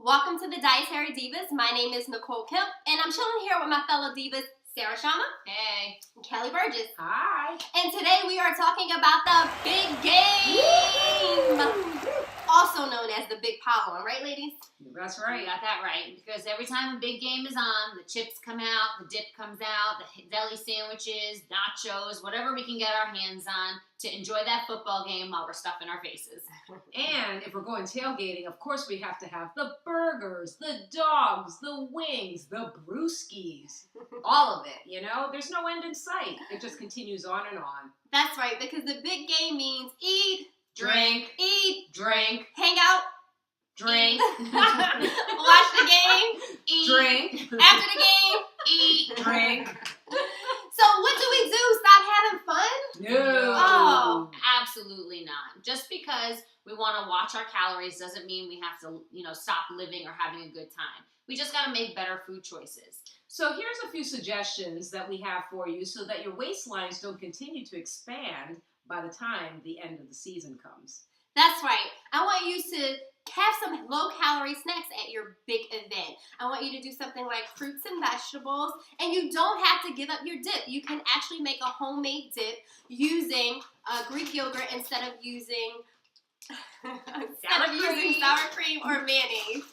Welcome to the Dietary Divas. My name is Nicole Kemp, and I'm chilling here with my fellow divas, Sarah Shama. Hey. And Kelly Burgess. Hi. And today we are talking about the big game, also known as the big pile-on, right, ladies? That's right. You got that right. Because every time a big game is on, the chips come out, the dip comes out, the deli sandwiches, nachos, whatever we can get our hands on to enjoy that football game while we're stuffing our faces. And if we're going tailgating, of course we have to have the burgers, the dogs, the wings, the brewskis, all of it, you know? There's no end in sight. It just continues on and on. That's right, because the big game means eat, Drink, eat, drink, hang out, drink, watch the game, eat, drink, after the game, eat, drink. So what do we do? Stop having fun? No. Oh. Absolutely not. Just because we want to watch our calories doesn't mean we have to, stop living or having a good time. We just got to make better food choices. So here's a few suggestions that we have for you so that your waistlines don't continue to expand by the time the end of the season comes. That's right. I want you to have some low-calorie snacks at your big event. I want you to do something like fruits and vegetables, and you don't have to give up your dip. You can actually make a homemade dip using Greek yogurt instead of using sour cream or mayonnaise.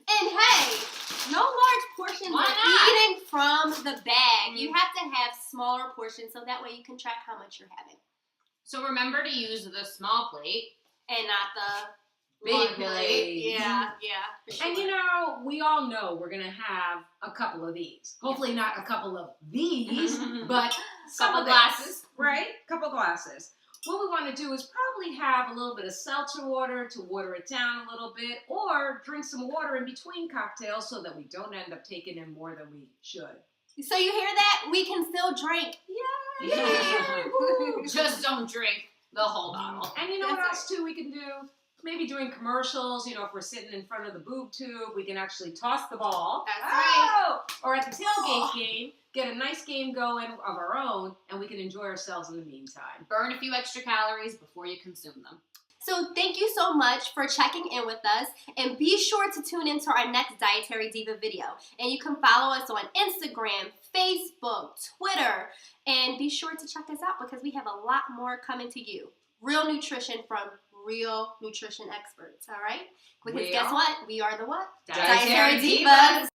And hey, no large portions Why of not? eating from the bag. You have to have smaller portions so that way you can track how much you're having. So remember to use the small plate. And not the Big large plate. Yeah, for sure. And we all know we're going to have a couple of these. Hopefully not a couple of these, but some Couple of glasses. this, right? Couple glasses. What we want to do is probably have a little bit of seltzer water to water it down a little bit, or drink some water in between cocktails so that we don't end up taking in more than we should. So you hear that? We can still drink. Yay! Woo! Just don't drink the whole bottle. And you know what That's else too we can do? Maybe during commercials, if we're sitting in front of the boob tube, we can actually toss the ball. That's right. Or at the tailgate game, get a nice game going of our own, and we can enjoy ourselves in the meantime. Burn a few extra calories before you consume them. So thank you so much for checking in with us, and be sure to tune into our next Dietary Diva video. And you can follow us on Instagram, Facebook, Twitter, and be sure to check us out because we have a lot more coming to you. Real nutrition from real nutrition experts, all right? Because guess what? We are the what? Dietary Divas.